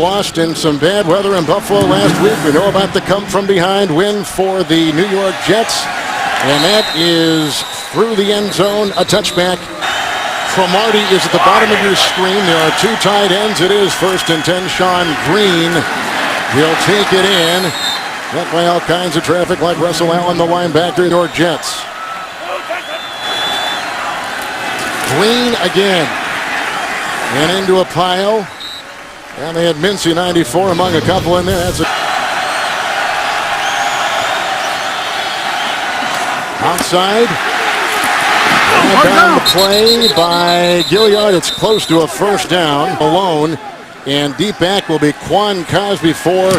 Lost in some bad weather in Buffalo last week. We know about the come-from-behind win for the New York Jets. And that is through the end zone, a touchback. Cromartie is at the bottom of your screen. There are two tight ends. It is 1st and 10. Sean Green will take it in. Met by all kinds of traffic like Russell Allen, the linebacker, New York Jets. Green again. And into a pile. And they had Mincy 94 among a couple in there. That's outside. And down the play by Gilliard. It's close to a first down. Alone. And deep back will be Quan Cosby for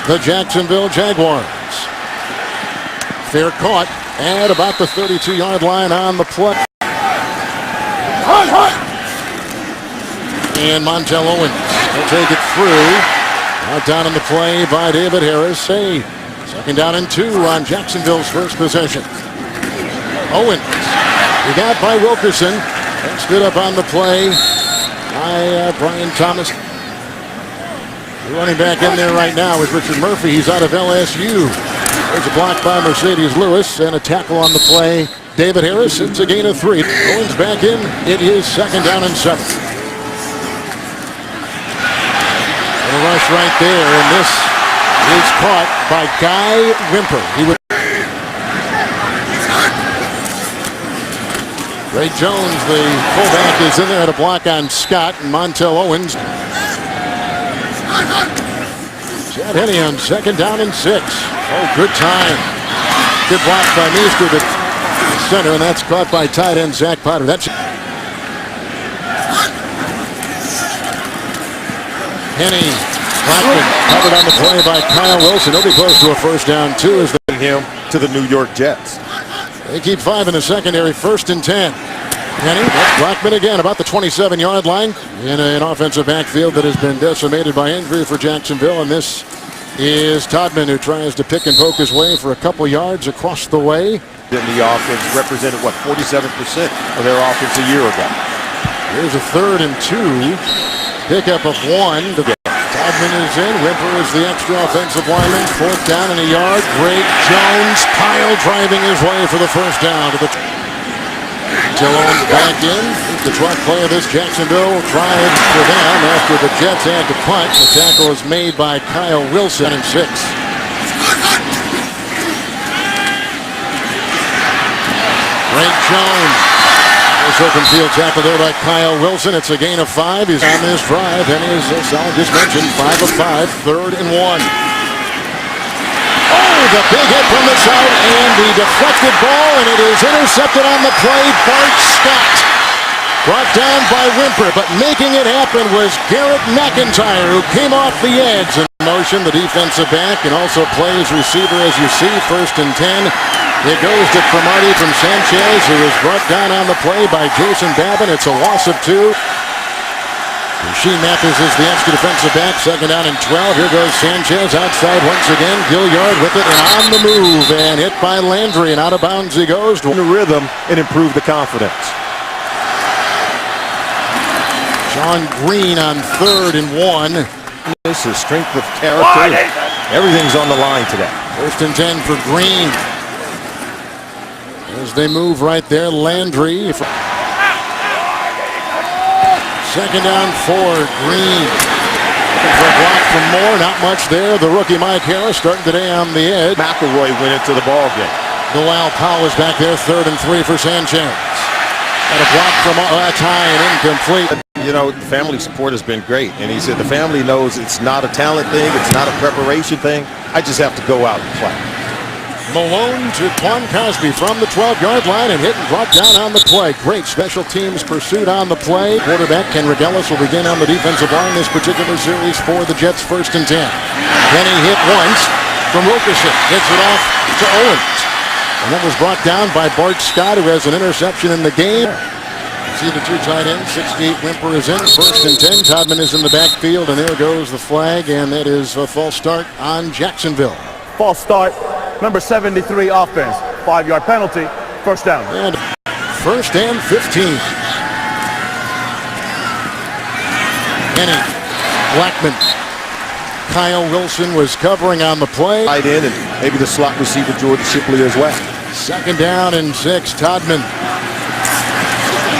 the Jacksonville Jaguars. Fair caught at about the 32-yard line on the play. And Montel Owens will take it through. Out down in the play by David Harris. Second down and 2 on Jacksonville's first possession. Owens. He got by Wilkerson. And stood up on the play by Brian Thomas. The running back in there right now is Richard Murphy. He's out of LSU. There's a block by Mercedes Lewis and a tackle on the play. David Harris. It's a gain of 3. Owens back in. It is second down and 7. A rush right there, and this is caught by Guy Wimper. Ray Jones, the fullback, is in there at a block on Scott, and Montel Owens. Chad Henne on second down and 6. Oh, good time. Good block by Meester to the center, and that's caught by tight end Zach Potter. That's Henne. Covered on the play by Kyle Wilson. He'll be close to a first down, too, as they him to the New York Jets. They keep 5 in the secondary, 1st and 10. Henne, that's Blackman again, about the 27-yard line in an offensive backfield that has been decimated by injury for Jacksonville. And this is Todman, who tries to pick and poke his way for a couple yards across the way. In the offense represented, 47% of their offense a year ago. Here's a 3rd and 2. Pickup of 1. Todman is in. Wimper is the extra offensive lineman. 4th down and a yard. Great Jones. Kyle driving his way for the first down to the Owens back in. The truck play of this Jacksonville drive for them after the Jets had to punt. The tackle is made by Kyle Wilson and 6. Great Jones. This open field tackle there by Kyle Wilson. It's a gain of 5. He's on this drive, and is, as I just mentioned, 5 of 5, 3rd and 1. Oh, the big hit from the side, and the deflected ball, and it is intercepted on the play. Bart Scott brought down by Wimper, but making it happen was Garrett McIntyre, who came off the edge in motion, the defensive back, and also plays receiver, as you see, 1st and 10. It goes to Cromartie from Sanchez, who is brought down on the play by Jason Babin. It's a loss of 2. Rasheed Mathis is the extra defensive back. Second down and 12. Here goes Sanchez outside once again. Gilliard with it and on the move. And hit by Landry. And out of bounds he goes. To the rhythm and improve the confidence. Sean Green on 3rd and 1. This is strength of character. Everything's on the line today. 1st and 10 for Green. As they move right there, Landry. Second down for Green. Looking for a block from Moore. Not much there. The rookie Mike Harris starting today on the edge. McElroy went into the ball game. Noel Powell is back there. 3rd and 3 for Sanchez. Got a block from that's high and incomplete. You know, family support has been great. And he said the family knows it's not a talent thing. It's not a preparation thing. I just have to go out and play. Malone to Quan Cosby from the 12-yard line and hit and brought down on the play. Great special teams pursuit on the play. Quarterback Ken Regelis will begin on the defensive line this particular series for the Jets. 1st and 10. Then he hit once from Wilkerson. Gets it off to Owens. And that was brought down by Bart Scott, who has an interception in the game. See the two tight ends. 68 Wimper is in. 1st and 10. Todman is in the backfield, and there goes the flag, and that is a false start on Jacksonville. False start. Number 73 offense. 5-yard penalty. First down. And 1st and 15. Henne, Blackman Kyle Wilson was covering on the play. Tight end and maybe the slot receiver Jordan Shipley as well. 2nd down and 6. Todman.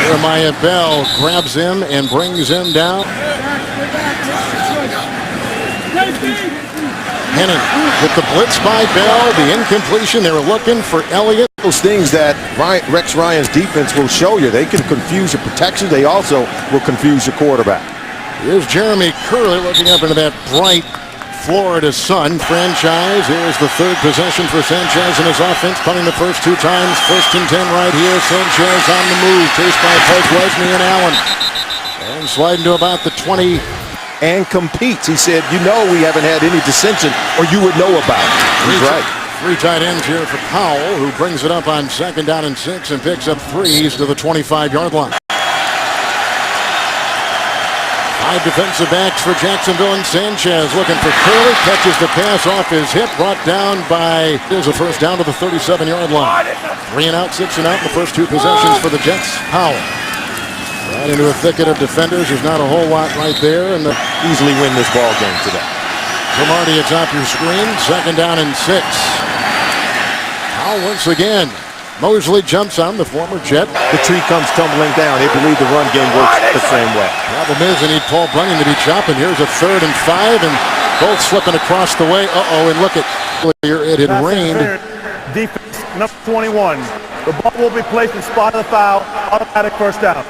Jeremiah Bell grabs him and brings him down. Henning with the blitz by Bell. The incompletion. They were looking for Elliott. Those things that Rex Ryan's defense will show you. They can confuse your protection. They also will confuse your quarterback. Here's Jeremy Curley looking up into that bright Florida sun. Franchise. Here's the 3rd possession for Sanchez and his offense. Punting the first 2 times. 1st and 10 right here. Sanchez on the move. Chased by Pug, Lesney, and Allen. And sliding to about the 20. And competes. He said, you know we haven't had any dissension or you would know about it. He's right. 3 tight ends here for Powell, who brings it up on 2nd down and 6 and picks up 3s to the 25-yard line. 5 defensive backs for Jacksonville, and Sanchez looking for Curley. Catches the pass off his hip, brought down by, there's a first down to the 37-yard line. 3 and out, 6 and out in the first 2 possessions for the Jets. Powell. Right into a thicket of defenders. There's not a whole lot right there. And easily win this ball game today. Cromartie atop your screen. 2nd down and 6. Powell once again. Mosley jumps on the former Jet. The tree comes tumbling down. They believe the run game works the same way. Problem is they need Paul Bunyan to be chopping. Here's a 3rd and 5, and both slipping across the way. And look at it had rained. Defense number 21. The ball will be placed in spot of the foul. Automatic first down.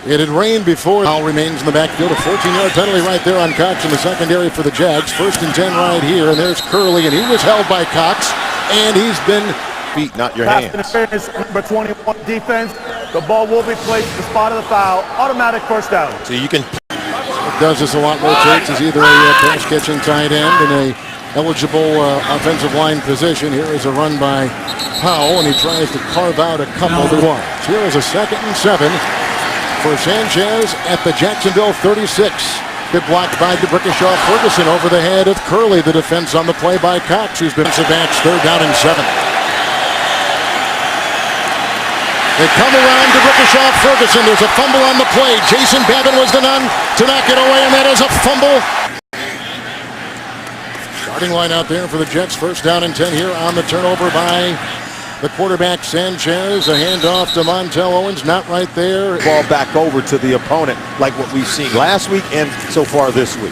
It had rained before. Powell remains in the backfield. A 14-yard penalty right there on Cox in the secondary for the Jags. 1st and 10 right here, and there's Curley, and he was held by Cox, and he's been feet, not your pass hands. interference, number 21 defense. The ball will be placed in the spot of the foul. Automatic first down. So you can. It does this a lot. Rotates as either a pass catching tight end in a eligible offensive line position. Here is a run by Powell, and he tries to carve out a couple to one. Here is a 2nd and 7 for Sanchez at the Jacksonville 36. Good block by DeBrickashaw Ferguson over the head of Curley. The defense on the play by Cox, who's been backs. 3rd down and 7. They come around to Brickashaw Ferguson. There's a fumble on the play. Jason Babin was the none to knock it away, and that is a fumble. Starting line out there for the Jets. 1st down and 10 here on the turnover by the quarterback Sanchez. A handoff to Montel Owens, not right there. Ball back over to the opponent like what we've seen last week and so far this week.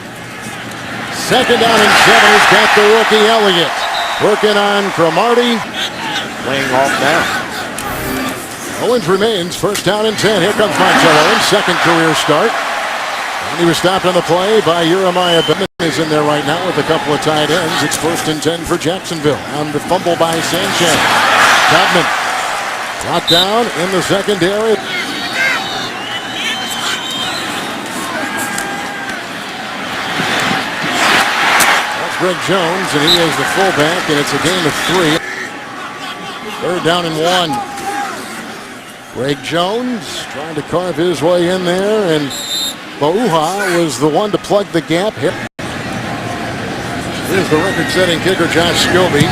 2nd down and 7. He's got the rookie Elliott. Working on Cromartie. Laying off now. Owens remains. 1st down and 10. Here comes Montel Owens. 2nd career start. And he was stopped on the play by Jeremiah Bell. Is in there right now with a couple of tight ends. It's 1st and 10 for Jacksonville. On the fumble by Sanchez. Todman brought down in the secondary. That's Greg Jones, and he is the fullback, and it's a gain of 3. 3rd down and 1. Greg Jones trying to carve his way in there, and Bauha was the one to plug the gap. Here's the record-setting kicker, Josh Scobie.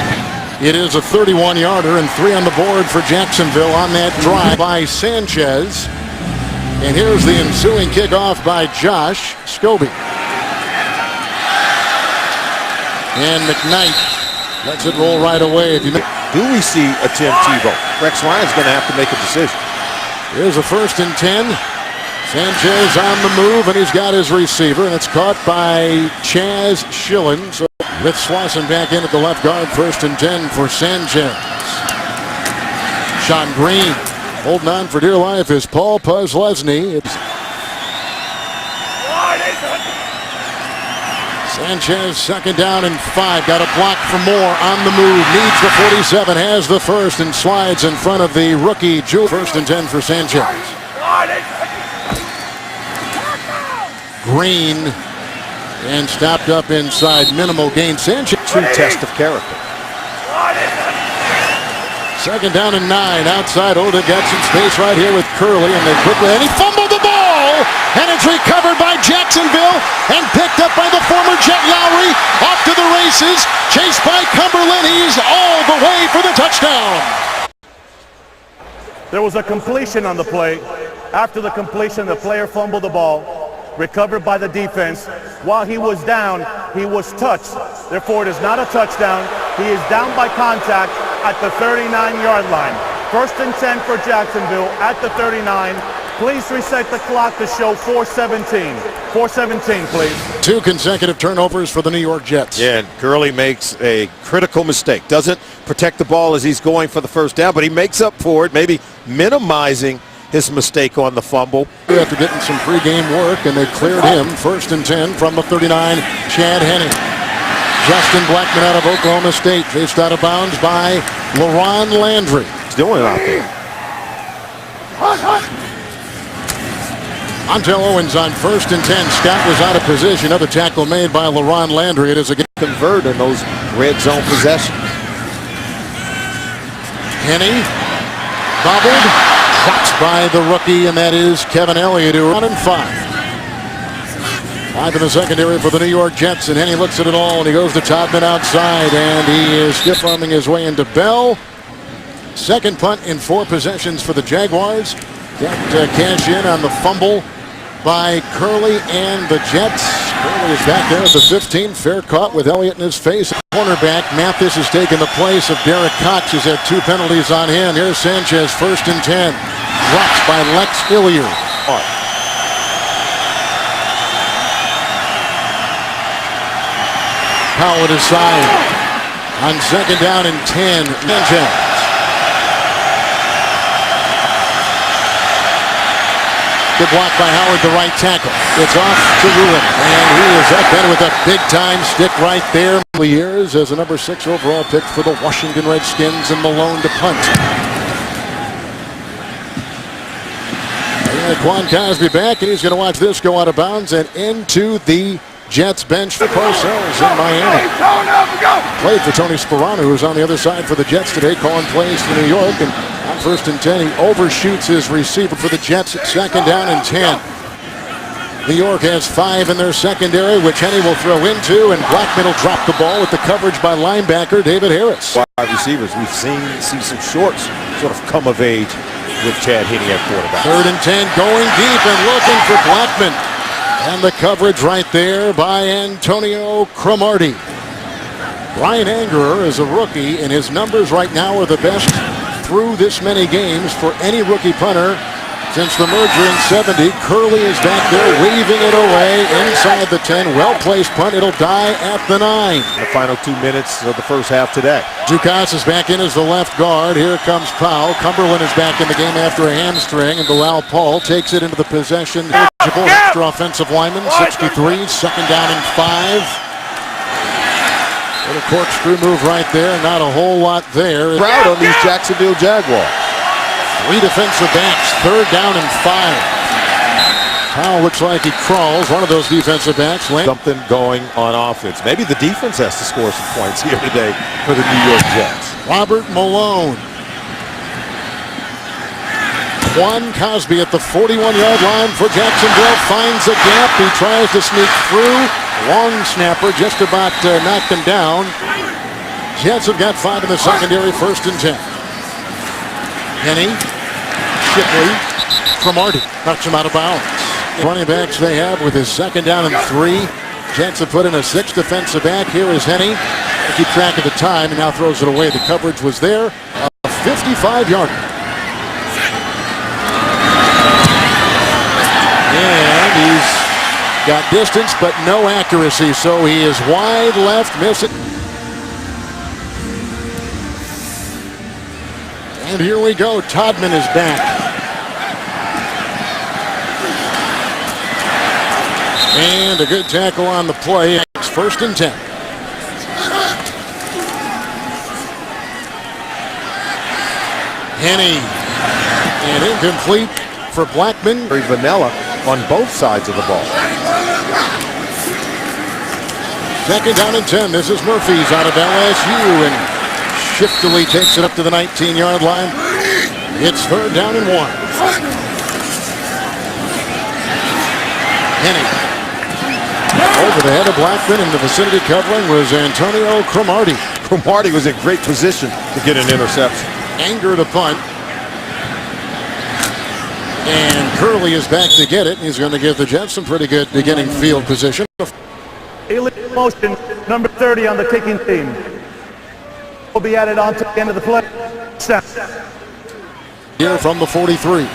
It is a 31-yarder and 3 on the board for Jacksonville on that drive by Sanchez. And here's the ensuing kickoff by Josh Scobie. And McKnight lets it roll right away. Do we see a Tim Tebow? Rex Ryan's going to have to make a decision. Here's a 1st and 10. Sanchez on the move, and he's got his receiver, and it's caught by Chaz Schillen. So with Slauson back in at the left guard, 1st and 10 for Sanchez. Sean Green holding on for dear life is Paul Lesney. Sanchez 2nd down and 5. Got a block for more on the move. Needs the 47. Has the 1st and slides in front of the rookie Jew. 1st and 10 for Sanchez. Green and stopped up inside. Minimal gain. Sanchez. True test of character. 2nd down and 9. Outside, Oda gets some space right here with Curley, and they quickly, and he fumbled the ball, and it's recovered by Jacksonville and picked up by the former Jet Lowry. Off to the races, chased by Cumberland. He's all the way for the touchdown. There was a completion on the play. After the completion, the player fumbled the ball. recovered by the defense. While he was down, he was touched. Therefore, it is not a touchdown. He is down by contact at the 39-yard line. 1st and 10 for Jacksonville at the 39. Please reset the clock to show 4:17. 4:17, please. 2 consecutive turnovers for the New York Jets. Yeah, and Gurley makes a critical mistake. Doesn't protect the ball as he's going for the first down, but he makes up for it, maybe minimizing his mistake on the fumble. After getting some pregame work, and they cleared him. 1st and 10 from the 39. Chad Henne. Justin Blackman out of Oklahoma State, chased out of bounds by LaRon Landry. He's doing it out there. Montel Owens on 1st and 10. Scott was out of position. Another tackle made by LaRon Landry. It is a Convert in those red zone possessions. Henne bobbled, drops by the rookie, and that is Kevin Elliott, who 1 and 5. 5 in the secondary for the New York Jets, and Henne looks at it all, and he goes to Todman outside, and he is stiff-arming his way into Bell. Second punt in 4 possessions for the Jaguars. Got cash in on the fumble by Curley and the Jets. Curley is back there at the 15. Fair caught with Elliott in his face. Cornerback Mathis has taken the place of Derek Cox, who's had 2 penalties on him. Here's Sanchez, 1st and 10. Drops by Lex Hilliard. Powell at his side. On 2nd down and 10. Sanchez. Good block by Howard, the right tackle. It's off to Ruin, and he is up in with a big-time stick right there. Years as a number 6 overall pick for the Washington Redskins, and Malone to punt. And Quan Cosby back, and he's going to watch this go out of bounds and into the Jets bench for Parcells in Miami. Played for Tony Sperano, who's on the other side for the Jets today, calling plays to New York. And on 1st and 10, he overshoots his receiver for the Jets at 2nd down and 10. New York has 5 in their secondary, which Henne will throw into, and Blackman will drop the ball with the coverage by linebacker David Harris. Wide receivers, we've seen some shorts sort of come of age with Chad Henne at quarterback. 3rd and 10, going deep and looking for Blackman. And the coverage right there by Antonio Cromartie. Brian Angerer is a rookie, and his numbers right now are the best through this many games for any rookie punter since the merger in 70. Curley is back there waving it away inside the 10. Well-placed punt. It'll die at the 9. The final 2 minutes of the first half today. Dukas is back in as the left guard. Here comes Powell. Cumberland is back in the game after a hamstring, and Bilal Paul takes it into the possession. Extra offensive lineman, 63, 2nd down and 5. Little corkscrew move right there. Not a whole lot there. Proud on these Jacksonville Jaguars. 3 defensive backs, 3rd down and 5. Powell looks like he crawls. One of those defensive backs. Something going on offense. Maybe the defense has to score some points here today for the New York Jets. Robert Malone. Quan Cosby at the 41-yard line for Jacksonville. Finds a gap. He tries to sneak through. Long snapper just about knocked him down. Jets have got 5 in the secondary. 1st and 10. Henne, Shipley, Cromartie knocks him out of bounds. Running backs they have with his 2nd down and 3. Jets have put in a 6th defensive back. Here is Henne. Keep track of the time and now throws it away. The coverage was there. A 55-yarder. And he's got distance but no accuracy, so he is wide left, miss it. And here we go. Todman is back. And a good tackle on the play. 1st and 10. Henne. And incomplete for Blackman. Very vanilla on both sides of the ball. 2nd down and 10. This is Murphy's out of LSU, and shiftily takes it up to the 19-yard line. It's 3rd down and 1. Henne. Over the head of Blackman, in the vicinity covering was Antonio Cromartie. Cromartie was in great position to get an interception. Anger to punt. And Curley is back to get it. He's going to give the Jets some pretty good beginning field position. Illegal motion, number 30 on the kicking team. Will be added on to the end of the play. Here from the 43.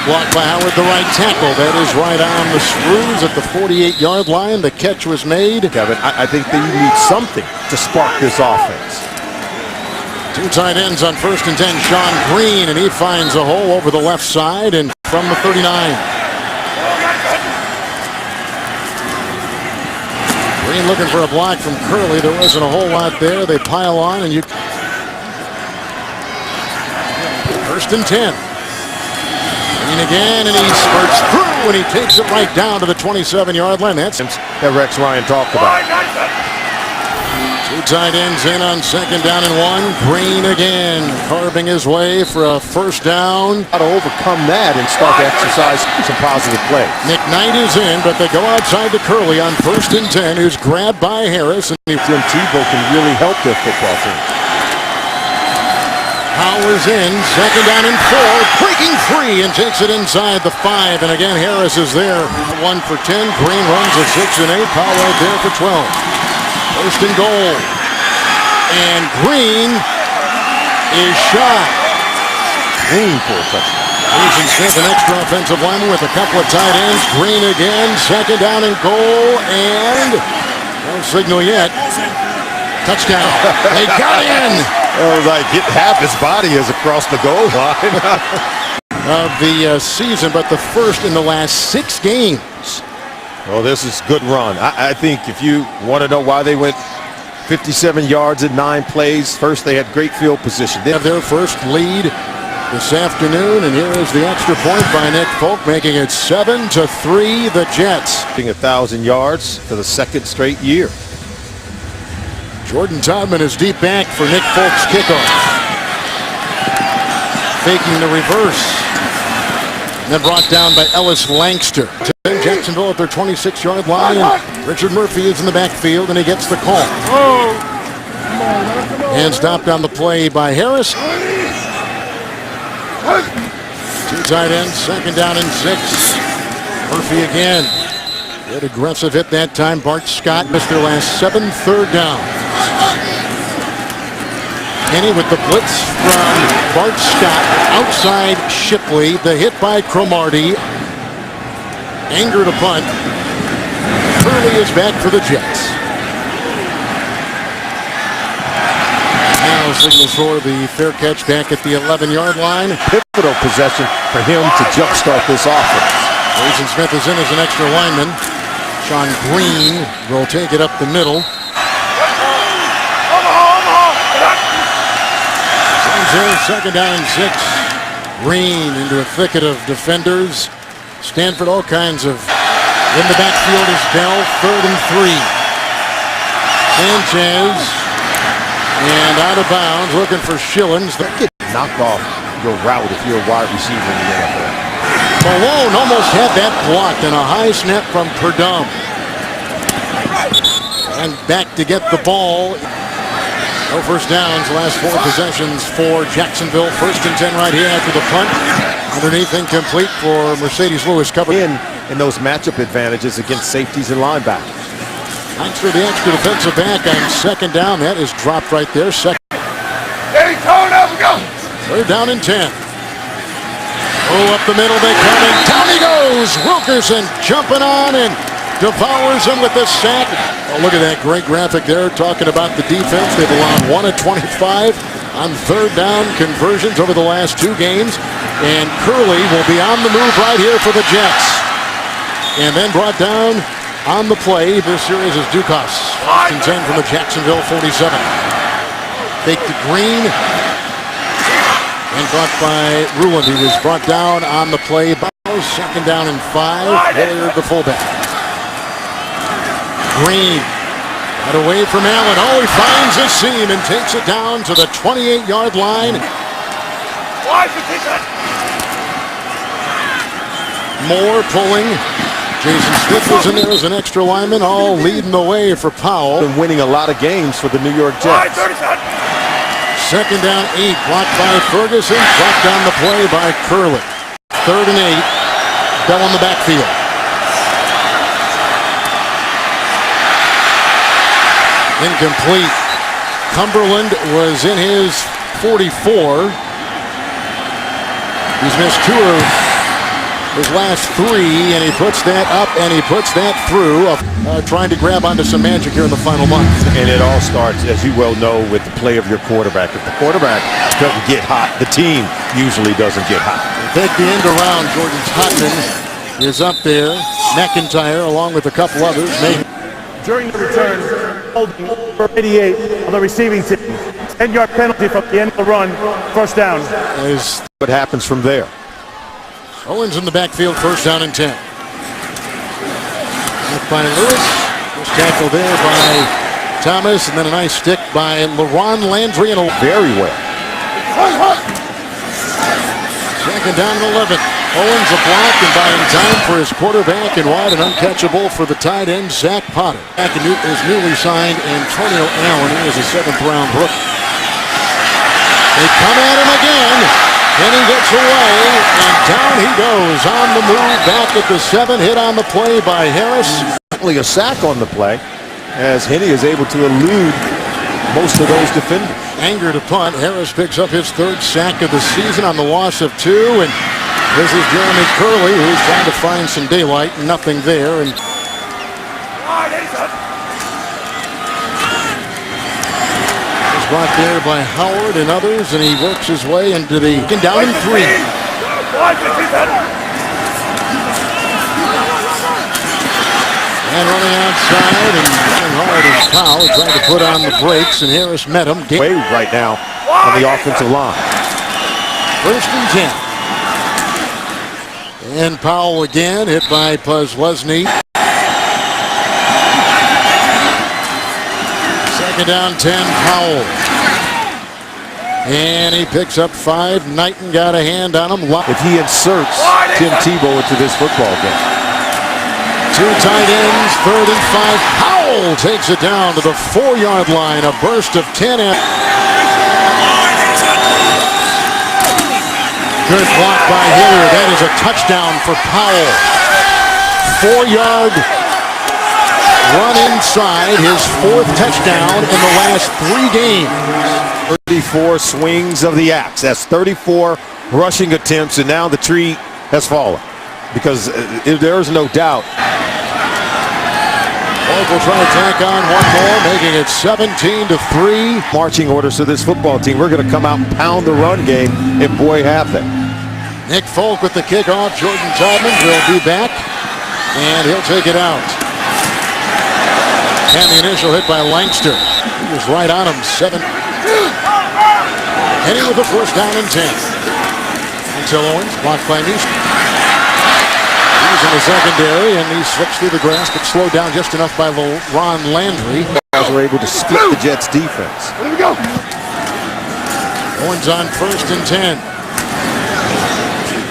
Blocked by Howard, the right tackle. That is right on the screws at the 48-yard line. The catch was made. Kevin, I think that you need something to spark this offense. Two tight ends on 1st and 10. Sean Green, and he finds a hole over the left side and from the 39. Green looking for a block from Curley. There wasn't a whole lot there. They pile on, and 1st and 10. Green again, and he spurts through, and he takes it right down to the 27-yard line. That's that Rex Ryan talked about. Two tight ends in on 2nd down and 1. Green again, carving his way for a 1st down. How to overcome that and start to exercise some positive plays. Nick Knight is in, but they go outside to Curley on 1st and 10, who's grabbed by Harris. And Tim Tebow can really help their football team. Powers in, 2nd down and 4, breaking free and takes it inside the 5. And again, Harris is there. 1 for 10. Green runs a 6 and 8. Powell right there for 12. 1st and goal. And Green is shot. Green for a touchdown. Jason Smith, an extra offensive lineman with a couple of tight ends. Green again, 2nd down and goal. And no signal yet. Touchdown. They got in. Like half his body is across the goal line. Of the season, but the first in the last 6 games. Well, this is a good run. I think if you want to know why they went 57 yards in 9 plays, first they had great field position. They have their first lead this afternoon, and here is the extra point by Nick Folk, making it 7-3 the Jets. 1,000 yards for the 2nd straight year. Jordan Todman is deep back for Nick Folk's kickoff. Faking the reverse. And then brought down by Ellis Langster. Jacksonville at their 26-yard line. And Richard Murphy is in the backfield, and he gets the call. And stopped on the play by Harris. 2 tight ends, 2nd down and 6. Murphy again. Good aggressive hit that time. Bart Scott missed their last 7 3rd downs. Kenny with the blitz from Bart Scott outside Shipley. The hit by Cromartie. Anger to punt. Curley is back for the Jets. Now signals for the fair catch back at the 11-yard line. Pivotal possession for him to jumpstart this offense. Jason Smith is in as an extra lineman. Sean Green will take it up the middle. Saints 2nd down and 6. Green into a thicket of defenders. Stanford all kinds of. In the backfield is Bell, 3rd and 3. Sanchez and out of bounds, looking for Schillens. Get knocked off your route if you're a wide receiver in the NFL. Malone almost had that blocked, and a high snap from Perdum. And back to get the ball. No first downs, last 4 possessions for Jacksonville. 1st and 10 right here after the punt. Underneath incomplete for Mercedes Lewis, covered in those matchup advantages against safeties and linebackers. Thanks for the extra defensive back on 2nd down. That is dropped right there. 3rd down and 10. Oh, up the middle they come, and down he goes. Wilkerson jumping on and devours him with the sack. Oh, look at that great graphic there talking about the defense. They've allowed 1 of 25 on 3rd down conversions over the last 2 games. And Curley will be on the move right here for the Jets. And then brought down on the play. This series is Dukas. 1st and 10 from the Jacksonville 47. Fake to Green. And caught by Ruland. He was brought down on the play. 2nd down and 5. Hilliard, the fullback. Green. Got away from Allen. Oh, he finds a seam and takes it down to the 28-yard line. Moore pulling. Jason Smith was in there as an extra lineman, all leading the way for Powell. Been winning a lot of games for the New York Jets. Second down 8, blocked by Ferguson, brought down the play by Curley. 3rd and 8, Bell in the backfield. Incomplete. Cumberland was in his 44. He's missed 2 of his last 3, and he puts that up and he puts that through, trying to grab onto some magic here in the final month. And it all starts, as you well know, with the play of your quarterback. If the quarterback doesn't get hot, the team usually doesn't get hot. Take the end around. Jordan Hotman is up there. McIntyre, along with a couple others. During the return, holding for 88 of the receiving team. 10-yard penalty from the end of the run. First down. Is what happens from there? Owens in the backfield, 1st down and 10. Up by Lewis. First tackle there by Thomas, and then a nice stick by LaRon Landry. And very well. Second down and 11. Owens a block and buying time for his quarterback, and wide and uncatchable for the tight end, Zach Potter. Back in his newly signed Antonio Allen. He is a 7th-round rookie. They come at him again. And he gets away, and down he goes on the move back at the 7, hit on the play by Harris. Certainly a sack on the play, as Henney is able to elude most of those defenders. Anger to punt. Harris picks up his 3rd sack of the season on the loss of 2, and this is Jeremy Curley, who's trying to find some daylight. Nothing there, and brought there by Howard and others, and he works his way into the down in 3. And running outside and hard as Powell trying to put on the brakes, and Harris met him. Way right now on the offensive line. 1st and 10. And Powell again, hit by Puzlesny. Second down, 10, Powell. And he picks up 5. Knighton got a hand on him. If he inserts Tim Tebow into this football game. 2 tight ends, 3rd and 5. Powell takes it down to the 4-yard line. A burst of 10. Good block by Hilliard. That is a touchdown for Powell. 4-yard run inside, his 4th touchdown in the last 3 games. 34 swings of the axe. That's 34 rushing attempts, and now the tree has fallen. Because there's no doubt. Wolf will try to tack on one more, making it 17-3. Marching orders to this football team. We're going to come out and pound the run game, and boy, have they. Nick Folk with the kickoff. Jordan Todman will be back, and he'll take it out. And the initial hit by Langster. He was right on him. 7. Heading with the 1st down and 10. Until Owens, blocked by Newsom. He's in the secondary, and he slips through the grass, but slowed down just enough by Ron Landry. Were able to split the Jets' defense. Here we go. Owens on 1st and 10.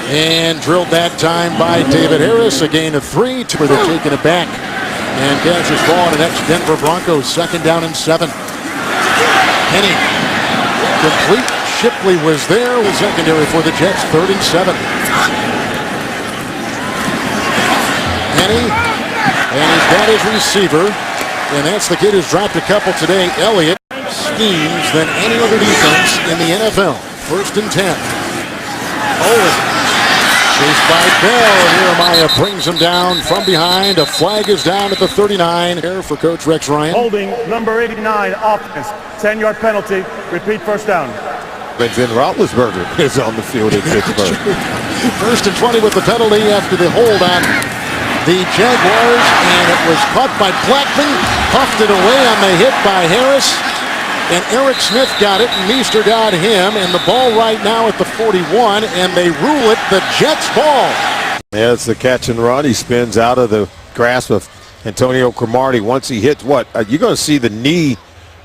And drilled that time by David Harris. A gain of 3. Where they're taking it back. And catches ball, and that's Denver Broncos. 2nd down and 7. Henney. Complete. Shipley was there. Was secondary for the Jets. 3rd and 7. Henney. And he's got his receiver. And that's the kid who's dropped a couple today. Elliott. Schemes than any other defense in the NFL. 1st and 10. Owens. Chased by Bell, and Jeremiah brings him down from behind. A flag is down at the 39 here for Coach Rex Ryan. Holding number 89, offense. 10-yard penalty. Repeat, 1st down. Ben Roethlisberger is on the field in Pittsburgh. 1st and 20 with the penalty after the hold on the Jaguars, and it was caught by Blackman. Puffed it away on the hit by Harris. And Eric Smith got it, and Meester got him, and the ball right now at the 41, and they rule it the Jets' ball. Yeah, it's the catch and run. He spins out of the grasp of Antonio Cromartie. Once he hits you're going to see the knee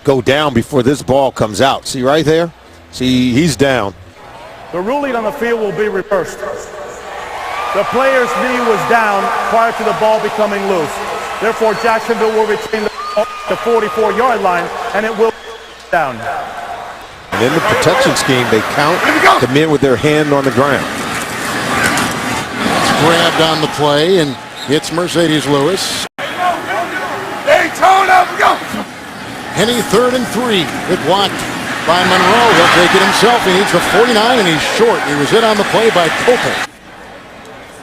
go down before this ball comes out. See right there? See, he's down. The ruling on the field will be reversed. The player's knee was down prior to the ball becoming loose. Therefore, Jacksonville will retain the 44-yard line, and it will down. And in the protection scheme, they count the men with their hand on the ground. It's grabbed on the play, and it's Mercedes Lewis. Henny 3rd and 3. Good block by Monroe. He'll take it himself. He needs the 49, and he's short. He was hit on the play by Copel.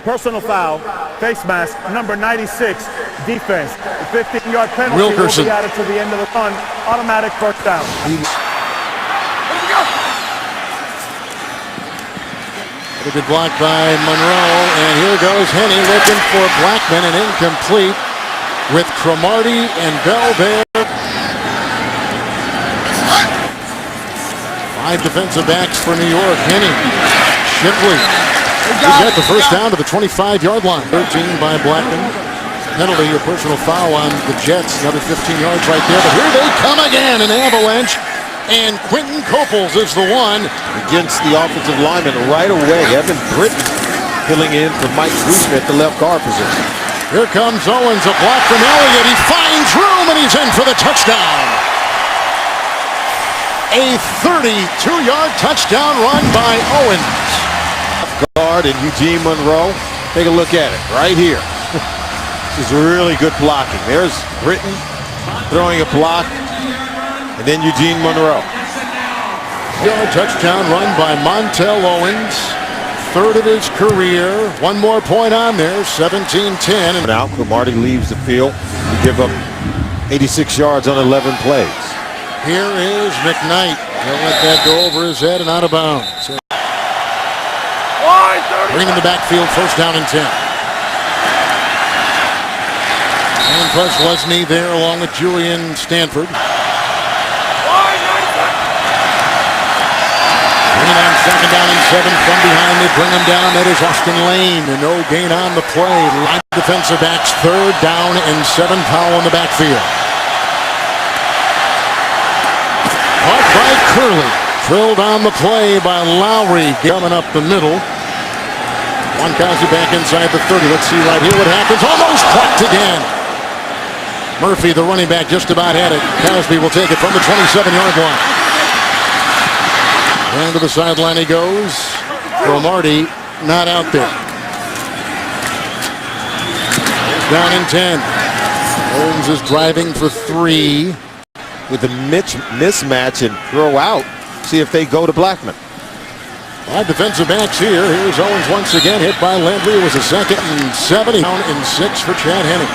Personal foul, face mask, number 96, defense. The 15-yard penalty Wilkerson will be added to the end of the run. Automatic first down. A good block by Monroe, and here goes Henny looking for Blackman, and incomplete with Cromartie and Bell there. 5 defensive backs for New York. Henny, Shipley. He got the first down to the 25-yard line. 13 by Blackman. Penalty, a personal foul on the Jets. Another 15 yards right there. But here they come again, an avalanche. And Quentin Copels is the one. Against the offensive lineman right away. Evan Britton filling in for Mike Guzman at the left guard position. Here comes Owens, a block from Elliott. He finds room, and he's in for the touchdown. A 32-yard touchdown run by Owens. Guard and Eugene Monroe. Take a look at it right here. This is really good blocking. There's Britton throwing a block, and then Eugene Monroe. Yard touchdown run by Montel Owens. 3rd of his career. One more point on there, 17-10. And now Cromartie leaves the field. We give up 86 yards on 11 plays. Here is McKnight. He'll let that go over his head and out of bounds. Bringing the backfield, first down and 10. And plus Lesney there along with Julian Stanford. Bringing on second down and 7 from behind. They bring him down. That is Austin Lane. And no gain on the play. Line defensive backs, 3rd down and 7. Powell in the backfield. Caught by Curley. Drilled on the play by Lowry. Coming up the middle. Moncasi back inside the 30. Let's see right here what happens. Almost blocked again. Murphy, the running back, just about had it. Cosby will take it from the 27-yard line. And to the sideline he goes. Cromartie not out there. Down in 10. Holmes is driving for 3. With a mismatch and throw out. See if they go to Blackman. 5 defensive backs here. Here's Owens once again, hit by Landry. It was a 2nd and 7. Down in 6 for Chad Henning.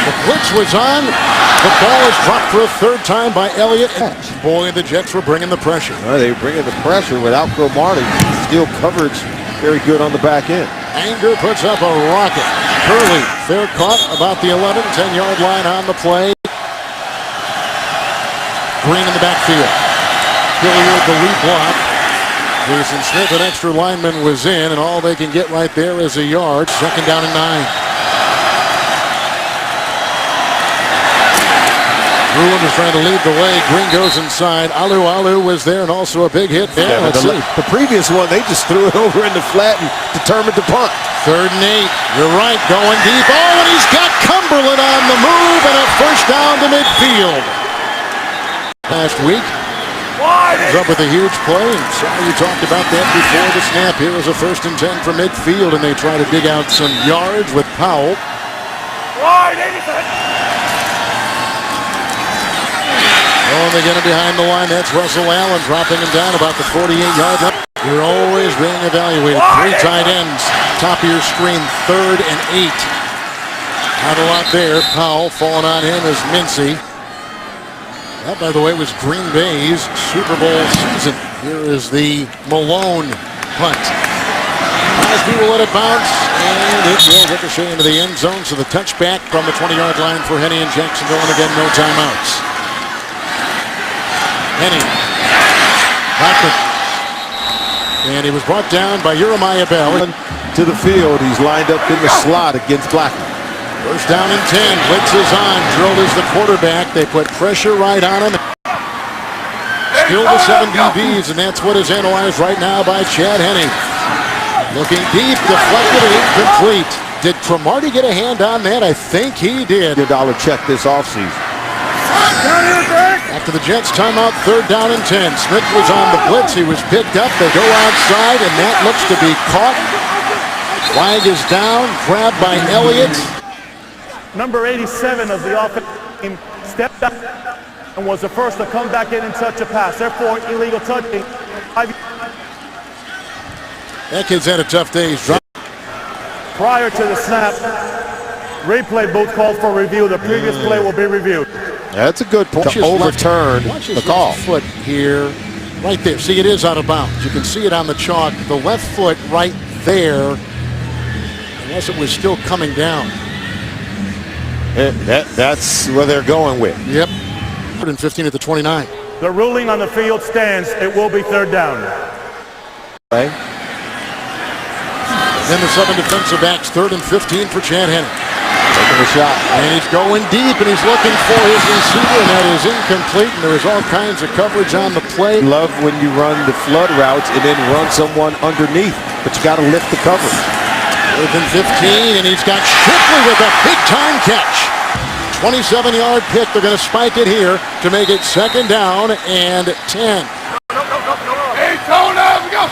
The blitz was on. The ball is dropped for a 3rd time by Elliott. Boy, the Jets were bringing the pressure. They were bringing the pressure without Cromartie. Still coverage very good on the back end. Anger puts up a rocket. Curley, fair caught about the 11, 10-yard line on the play. Green in the backfield. Hilliard, the lead block. Jason Smith, an extra lineman, was in, and all they can get right there is a yard. 2nd down and 9. Ruin is trying to lead the way. Green goes inside. Alu was there, and also a big hit there. Yeah, Let's see. The previous one, they just threw it over in the flat and determined to punt. 3rd and 8. You're right, going deep. Oh, and he's got Cumberland on the move, and a first down to midfield. Last week, was up with a huge play, and so you talked about that before the snap. Here is a 1st and 10 from midfield, and they try to dig out some yards with Powell. Oh, and they get him behind the line. That's Russell Allen dropping him down about the 48-yard line. You're always being evaluated. 3 tight ends, top of your screen, 3rd and 8. Not a lot there. Powell falling on him is Mincy. That, by the way, was Green Bay's Super Bowl season. Here is the Malone punt. Cosby will let it bounce, and it will ricochet into the end zone. So the touchback from the 20-yard line for Henny and Jacksonville, and again, no timeouts. Henny. Blackman. And he was brought down by Jeremiah Bell. To the field, he's lined up in the slot against Blackman. First down and 10. Blitz is on. Drilled is the quarterback. They put pressure right on him. Still the 7 DBs, and that's what is analyzed right now by Chad Henning. Looking deep, deflected and incomplete. Did Cromartie get a hand on that? I think he did. $1 check this offseason. After the Jets timeout, 3rd down and 10. Smith was on the blitz. He was picked up. They go outside, and that looks to be caught. Flag is down, grabbed by Elliott. Number 87 of the offensive team stepped up and was the first to come back in and touch a pass. Therefore, illegal touching. That kid's had a tough day. He's dropped. Prior to the snap, replay booth called for review. The previous play will be reviewed. That's a good point to overturn the call. Foot here, right there. See, it is out of bounds. You can see it on the chalk. The left foot right there, unless it was still coming down. That's where they're going with. Yep. 115 at the 29. The ruling on the field stands. It will be 3rd down. Okay. Then the 7 defensive backs, 3rd and 15 for Chad Henne. Taking a shot. And he's going deep, and he's looking for his receiver, and that is incomplete, and there is all kinds of coverage on the play. Love when you run the flood routes and then run someone underneath, but you got to lift the coverage. 3rd and 15, and he's got Shipley with a big-time catch. 27-yard pick. They're going to spike it here to make it 2nd down and 10. Hey, Tony, go!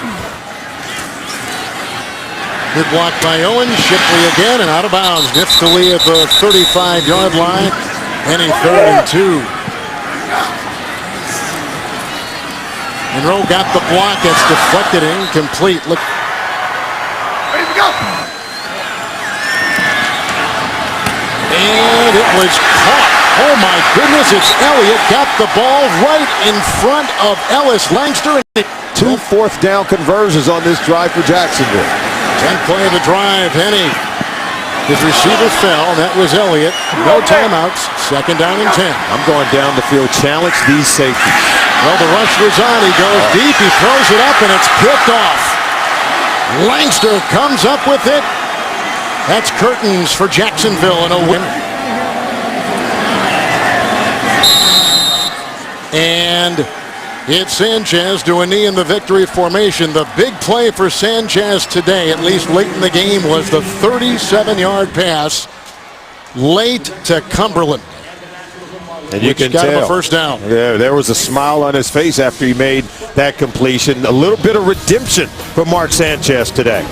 Good block by Owen. Shipley again and out of bounds. Gets to Lee at the 35-yard line. Henny 3rd and 2. Monroe got the block. It's deflected and incomplete. Look. Ready to go! And it was caught. Oh my goodness, it's Elliott. Got the ball right in front of Ellis Langster. 2 4th down conversions on this drive for Jacksonville. 10th play of the drive. Henny. His receiver fell. That was Elliott. No timeouts. 2nd down and 10. I'm going down the field. Challenge these safeties. Well, the rush was on. He goes deep. He throws it up, and it's picked off. Langster comes up with it. That's curtains for Jacksonville and a win. And it's Sanchez doing knee in the victory formation. The big play for Sanchez today, at least late in the game, was the 37-yard pass late to Cumberland. And you can got tell. him a 1st down. Yeah, there was a smile on his face after he made that completion. A little bit of redemption for Mark Sanchez today.